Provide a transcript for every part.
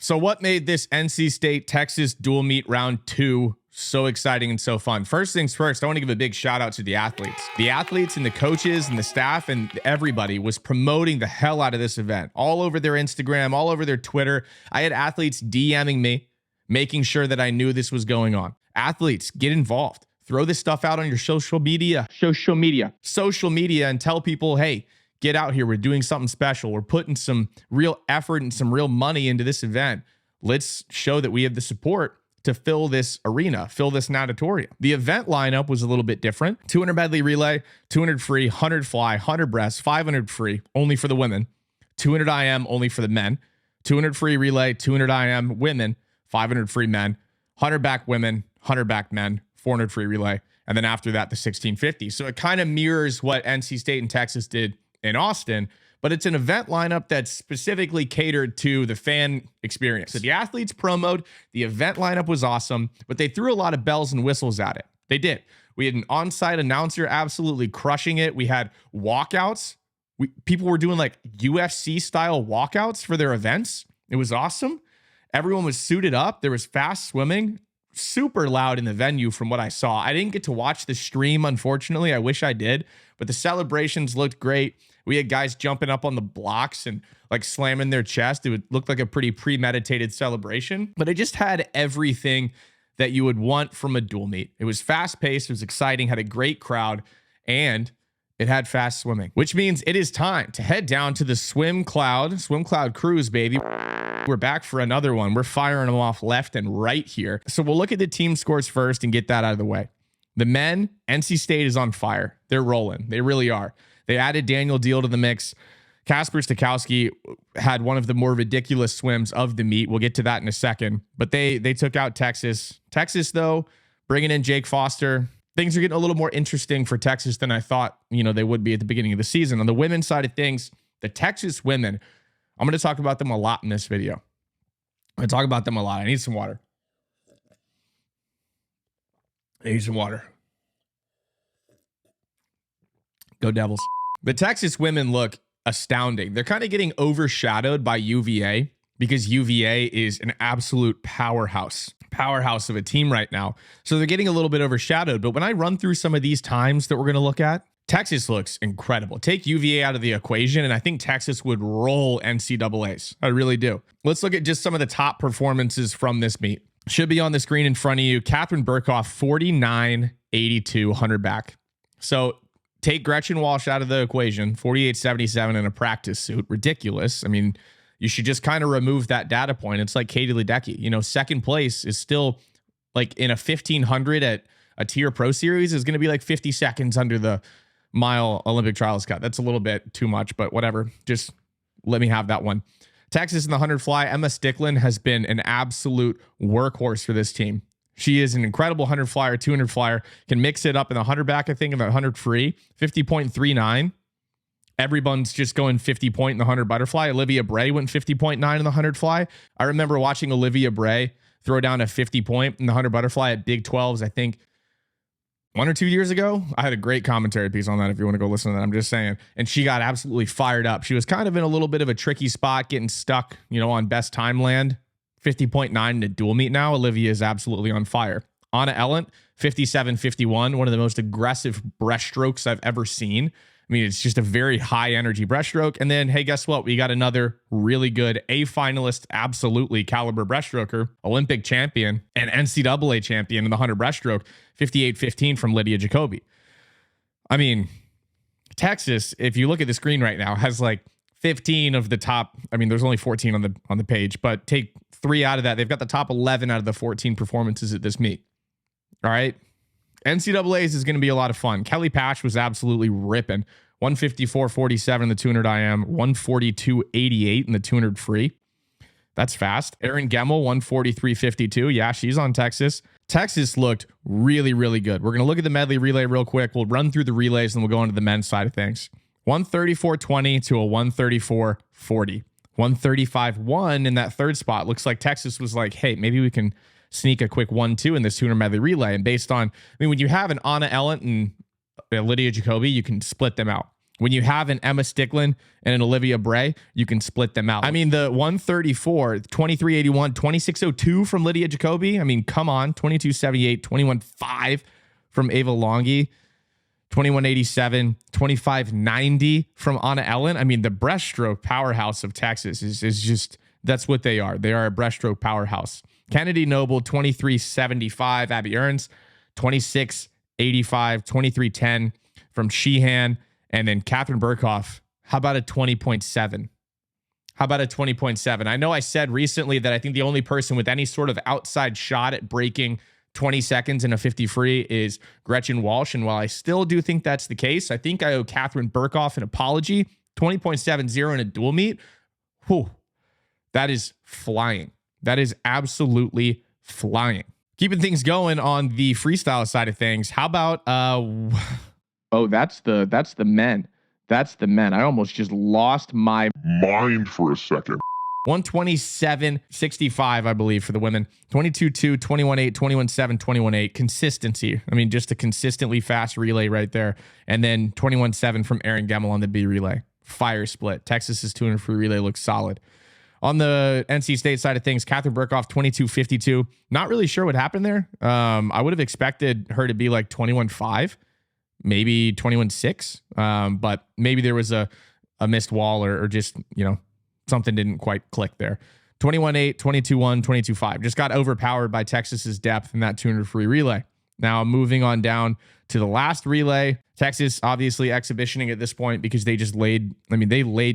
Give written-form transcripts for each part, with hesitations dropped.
So what made this NC State Texas dual meet round 2 so exciting and so fun? First things first, I want to give a big shout out to the athletes. The athletes and the coaches and the staff and everybody was promoting the hell out of this event all over their Instagram, all over their Twitter. I had athletes DMing me, making sure that I knew this was going on. Athletes, get involved. Throw this stuff out on your social media, and tell people, hey, get out here. We're doing something special. We're putting some real effort and some real money into this event. Let's show that we have the support to fill this arena, fill this natatorium. The event lineup was a little bit different. 200 medley relay, 200 free, 100 fly, 100 breast, 500 free, only for the women, 200 IM, only for the men, 200 free relay, 200 IM women, 500 free men, 100 back women, 100 back men, 400 free relay. And then after that, the 1650. So it kind of mirrors what NC State and Texas did in Austin, but it's an event lineup that's specifically catered to the fan experience. So the athletes promoed, the event lineup was awesome, but they threw a lot of bells and whistles at it. They did. We had an on-site announcer absolutely crushing it. We had walkouts. People were doing like UFC style walkouts for their events. It was awesome. Everyone was suited up. There was fast swimming, super loud in the venue from what I saw. I didn't get to watch the stream, unfortunately. I wish I did, but the celebrations looked great. We had guys jumping up on the blocks and like slamming their chest. It looked like a pretty premeditated celebration, but it just had everything that you would want from a dual meet. It was fast paced, it was exciting, had a great crowd, and it had fast swimming, which means it is time to head down to the Swim Cloud cruise, baby. We're back for another one. We're firing them off left and right here. So we'll look at the team scores first and get that out of the way. The men, NC State is on fire. They're rolling. They really are. They added Daniel Deal to the mix. Kasper Stakowski had one of the more ridiculous swims of the meet. We'll get to that in a second. But they took out Texas. Texas, though, bringing in Jake Foster. Things are getting a little more interesting for Texas than I thought, they would be at the beginning of the season. On the women's side of things, the Texas women, I'm going to talk about them a lot in this video. I'm going to talk about them a lot. I need some water. Go Devils. The Texas women look astounding. They're kind of getting overshadowed by UVA because UVA is an absolute powerhouse of a team right now. So they're getting a little bit overshadowed. But when I run through some of these times that we're going to look at, Texas looks incredible. Take UVA out of the equation, and I think Texas would roll NCAAs. I really do. Let's look at just some of the top performances from this meet. Should be on the screen in front of you. Catherine Burkhoff, 49.82, 100 back. So take Gretchen Walsh out of the equation, 48.77 in a practice suit. Ridiculous. I mean, you should just kind of remove that data point. It's like Katie Ledecky. Second place is still like in a 1500 at a tier pro series is going to be like 50 seconds under the mile Olympic trials cut. That's a little bit too much, but whatever. Just let me have that one. Texas in the 100 fly. Emma Sticklin has been an absolute workhorse for this team. She is an incredible 100 flyer, 200 flyer, can mix it up in the 100 back, I think, in the 100 free, 50.39. Everyone's just going 50 point in the 100 butterfly. Olivia Bray went 50.9 in the 100 fly. I remember watching Olivia Bray throw down a 50 point in the 100 butterfly at Big 12s, I think 1 or 2 years ago. I had a great commentary piece on that if you want to go listen to that. I'm just saying. And she got absolutely fired up. She was kind of in a little bit of a tricky spot, getting stuck, on best time land. 50.9 in a dual meet now. Olivia is absolutely on fire. Anna Ellent, 57.51, one of the most aggressive breaststrokes I've ever seen. I mean, it's just a very high energy breaststroke. And then, hey, guess what? We got another really good A finalist, absolutely caliber breaststroker, Olympic champion and NCAA champion in the 100 breaststroke, 58.15 from Lydia Jacoby. I mean, Texas, if you look at the screen right now, has like 15 of the top. I mean, there's only 14 on the page, but take 3 out of that. They've got the top 11 out of the 14 performances at this meet. All right. NCAAs is going to be a lot of fun. Kelly Patch was absolutely ripping. 154.47 in the 200 IM, 142.88 in the 200 free. That's fast. Erin Gemmel, 143.52. Yeah, she's on Texas. Texas looked really, really good. We're going to look at the medley relay real quick. We'll run through the relays and we'll go into the men's side of things. 134.20 to a 134.40. 135.1 in that third spot. Looks like Texas was like, hey, maybe we can sneak a quick 1-2 in this 200 medley relay. And based on, when you have an Anna Ellent and Lydia Jacoby, you can split them out. When you have an Emma Sticklin and an Olivia Bray, you can split them out. I mean, the 134, 2381, 2602 from Lydia Jacoby. I mean, come on, 2278, 215 from Ava Longi, 2187, 2590 from Anna Ellen. I mean, the breaststroke powerhouse of Texas is just, that's what they are. They are a breaststroke powerhouse. Kennedy Noble, 2375, Abby Earns, 2685, 2310 from Sheehan. And then Catherine Burkhoff, how about a 20.7? How about a 20.7? I know I said recently that I think the only person with any sort of outside shot at breaking 20 seconds in a 50 free is Gretchen Walsh. And while I still do think that's the case, I think I owe Catherine Burkhoff an apology. 20.70 in a dual meet. Whew, that is flying. That is absolutely flying. Keeping things going on the freestyle side of things. How about oh, that's the men. That's the men. I almost just lost my mind for a second. 127.65, I believe, for the women. 22.2, 21.8, 21.7, 21.8. Consistency. I mean, just a consistently fast relay right there. And then 21.7 from Erin Gemmel on the B relay. Fire split. Texas's 200 free relay looks solid. On the NC State side of things, Catherine Burkhoff, 22.52. Not really sure what happened there. I would have expected her to be like 21.5. Maybe 21.6, but maybe there was a missed wall or just, you know, something didn't quite click there. 21.8, 22.1, 22.5. Just got overpowered by Texas's depth in that 200 free relay. Now moving on down to the last relay. Texas obviously exhibitioning at this point because they just laid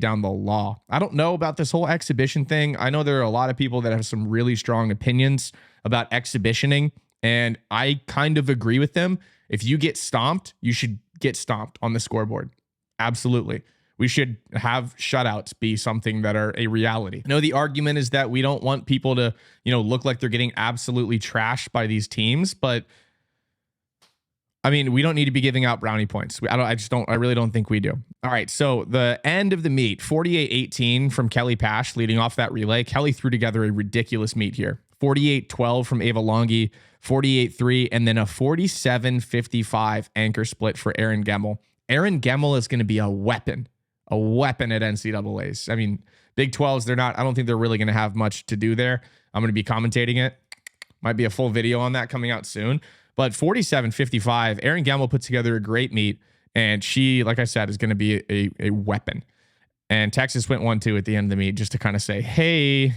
down the law. I don't know about this whole exhibition thing. I know there are a lot of people that have some really strong opinions about exhibitioning, and I kind of agree with them. If you get stomped, you should get stomped on the scoreboard. Absolutely. We should have shutouts be something that are a reality. I know the argument is that we don't want people to, you know, look like they're getting absolutely trashed by these teams, but I mean, we don't need to be giving out brownie points. I really don't think we do. All right. So the end of the meet, 48-18 from Kelly Pash leading off that relay. Kelly threw together a ridiculous meet here. 48-12 from Ava Longi, 48-3, and then a 47-55 anchor split for Erin Gemmel. Erin Gemmel is going to be a weapon at NCAAs. I mean, Big 12s, I don't think they're really going to have much to do there. I'm going to be commentating it. Might be a full video on that coming out soon. But 47-55, Erin Gemmel put together a great meet, and she, like I said, is going to be a weapon. And Texas went 1-2 at the end of the meet just to kind of say, hey,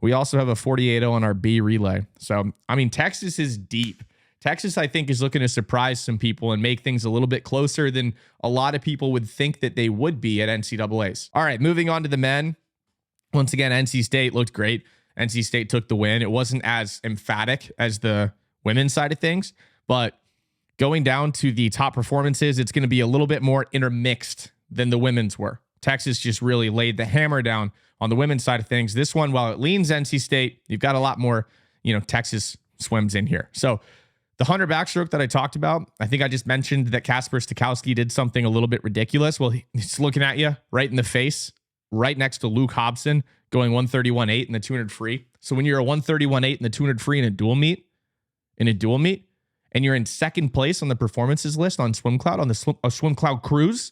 we also have a 48-0 on our B relay. So, I mean, Texas is deep. Texas, I think, is looking to surprise some people and make things a little bit closer than a lot of people would think that they would be at NCAAs. All right, moving on to the men. Once again, NC State looked great. NC State took the win. It wasn't as emphatic as the women's side of things, but going down to the top performances, it's going to be a little bit more intermixed than the women's were. Texas just really laid the hammer down on the women's side of things. This one, while it leans NC State, you've got a lot more, Texas swims in here. So the 100 backstroke that I talked about, I think I just mentioned that Kasper Stikowski did something a little bit ridiculous. Well, he's looking at you right in the face, right next to Luke Hobson, going 131.8 in the 200 free. So when you're a 131.8 in the 200 free in a dual meet, and you're in second place on the performances list on SwimCloud, on the SwimCloud cruise,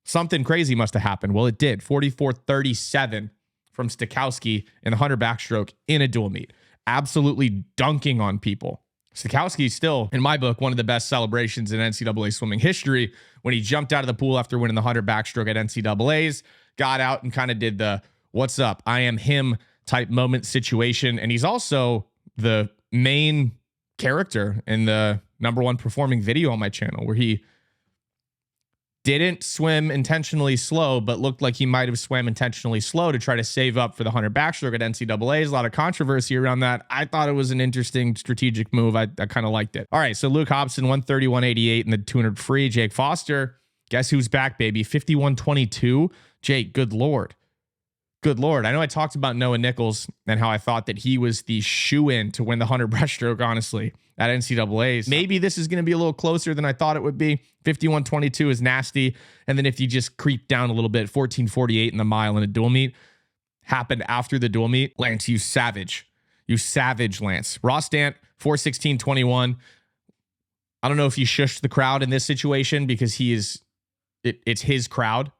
something crazy must have happened. Well, it did. 44.37 from Stikowski in the 100 backstroke in a dual meet. Absolutely dunking on people. Stikowski is still, in my book, one of the best celebrations in NCAA swimming history when he jumped out of the pool after winning the 100 backstroke at NCAAs, got out and kind of did the what's up, I am him type moment situation. And he's also the main character in the #1 performing video on my channel, where he didn't swim intentionally slow, but looked like he might have swam intentionally slow to try to save up for the 100 backstroke at NCAAs. A lot of controversy around that. I thought it was an interesting strategic move. I kind of liked it. All right, so Luke Hobson, 131.88 in the 200 free. Jake Foster, guess who's back, baby? 51.22. Jake, good Lord. Good Lord. I know I talked about Noah Nichols and how I thought that he was the shoe-in to win the 100 breaststroke, honestly, at NCAAs. Maybe this is going to be a little closer than I thought it would be. 51.22 is nasty. And then if you just creep down a little bit, 14.48 in the mile in a dual meet happened after the dual meet. Lance, you savage. You savage, Lance. Ross Dant, 4:16.21. I don't know if he shushed the crowd in this situation because he is it's his crowd.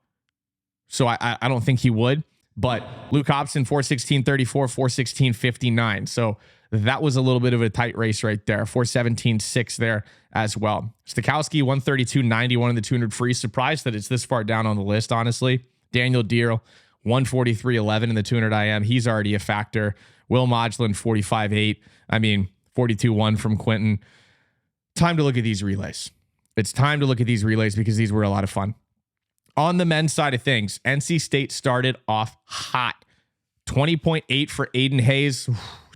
So I don't think he would. But Luke Hobson, 4:16.34, 4:16.59. So that was a little bit of a tight race right there. 4:17.6 there as well. Stakowski, 132.91 in the 200 free. Surprised that it's this far down on the list, honestly. Daniel Deere, 143.11 in the 200 IM. He's already a factor. Will Modglin, 45.8. I mean, 42.1 from Quentin. Time to look at these relays. It's time to look at these relays because these were a lot of fun. On the men's side of things, NC State started off hot. 20.8 for Aiden Hayes.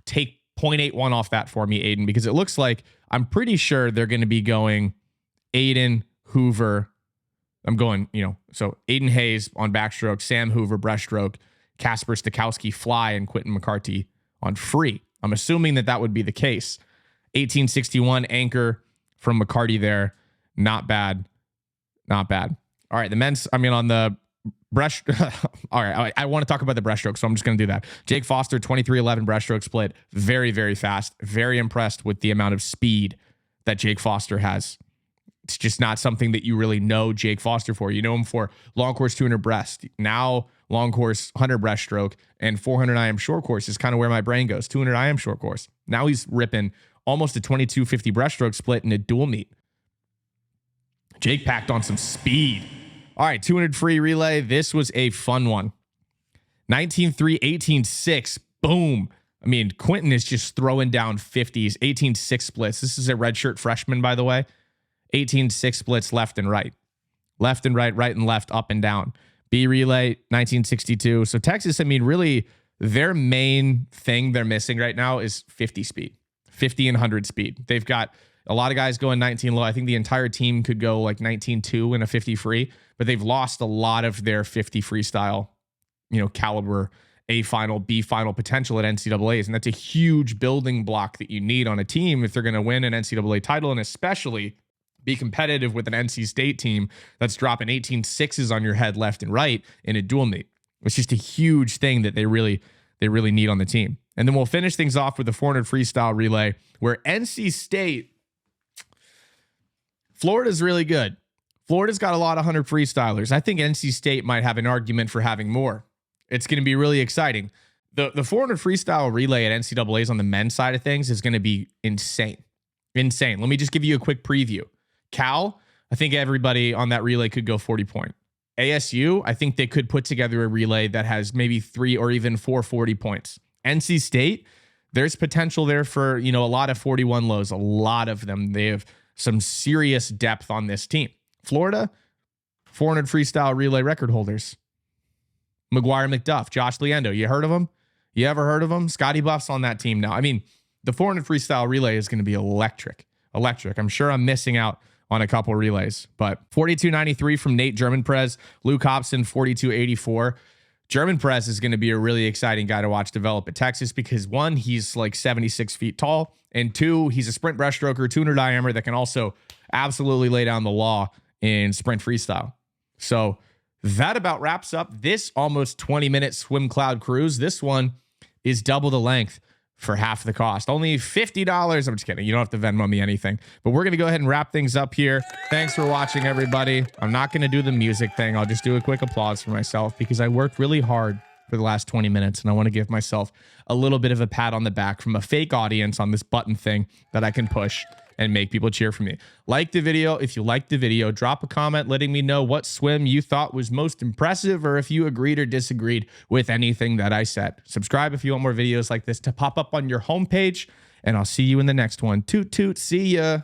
Take 0.81 off that for me, Aiden, because it looks like I'm pretty sure they're going to be going Aiden, Hoover. I'm going, so Aiden Hayes on backstroke, Sam Hoover breaststroke, Casper Stakowski fly, and Quentin McCarty on free. I'm assuming that would be the case. 1861 anchor from McCarty there. Not bad. Not bad. All right, the men's, on the breast. All right, I want to talk about the breaststroke, so I'm just going to do that. Jake Foster, 23.11 breaststroke split. Very, very fast. Very impressed with the amount of speed that Jake Foster has. It's just not something that you really know Jake Foster for. You know him for long course 200 breast. Now long course 100 breaststroke and 400 IM short course is kind of where my brain goes. 200 IM short course. Now he's ripping almost a 22.50 breaststroke split in a dual meet. Jake packed on some speed. All right, 200 free relay. This was a fun one. 19.3, 18.6. Boom. Quentin is just throwing down 50s. 18.6 splits. This is a redshirt freshman, by the way. 18.6 splits left and right. Left and right, right and left, up and down. B relay, 1962. So Texas, really, their main thing they're missing right now is 50 speed. 50 and 100 speed. They've got a lot of guys going 19 low. I think the entire team could go like 19.2 in a 50 free, but they've lost a lot of their 50 freestyle, caliber A final, B final potential at NCAAs. And that's a huge building block that you need on a team if they're going to win an NCAA title, and especially be competitive with an NC State team that's dropping 18.6s on your head left and right in a dual meet. It's just a huge thing that they really need on the team. And then we'll finish things off with the 400 freestyle relay where NC State, Florida's really good. Florida's got a lot of 100 freestylers. I think NC State might have an argument for having more. It's going to be really exciting. The 400 freestyle relay at NCAAs on the men's side of things is going to be insane. Insane. Let me just give you a quick preview. Cal, I think everybody on that relay could go 40 point. ASU, I think they could put together a relay that has maybe 3 or even 4 40 points. NC State, there's potential there for, a lot of 41 lows, a lot of them. They have some serious depth on this team. Florida, 400 freestyle relay record holders. McGuire McDuff, Josh Leendo. You heard of him? You ever heard of him? Scotty Buff's on that team now. The 400 freestyle relay is going to be electric. Electric. I'm sure I'm missing out on a couple relays, but 42.93 from Nate German-Prez, Luke Hobson, 42.84. German-Prez is going to be a really exciting guy to watch develop at Texas because 1, he's like 76 feet tall, and 2, he's a sprint breaststroker, 200 IMer that can also absolutely lay down the law in sprint freestyle. So that about wraps up this almost 20-minute swim cloud cruise. This one is double the length for half the cost. Only $50. I'm just kidding. You don't have to Venmo me anything. But we're going to go ahead and wrap things up here. Thanks for watching, everybody. I'm not going to do the music thing. I'll just do a quick applause for myself because I worked really hard for the last 20 minutes, and I want to give myself a little bit of a pat on the back from a fake audience on this button thing that I can push and make people cheer for me. Like the video. If you liked the video, drop a comment letting me know what swim you thought was most impressive or if you agreed or disagreed with anything that I said. Subscribe if you want more videos like this to pop up on your homepage, and I'll see you in the next one. Toot toot. See ya.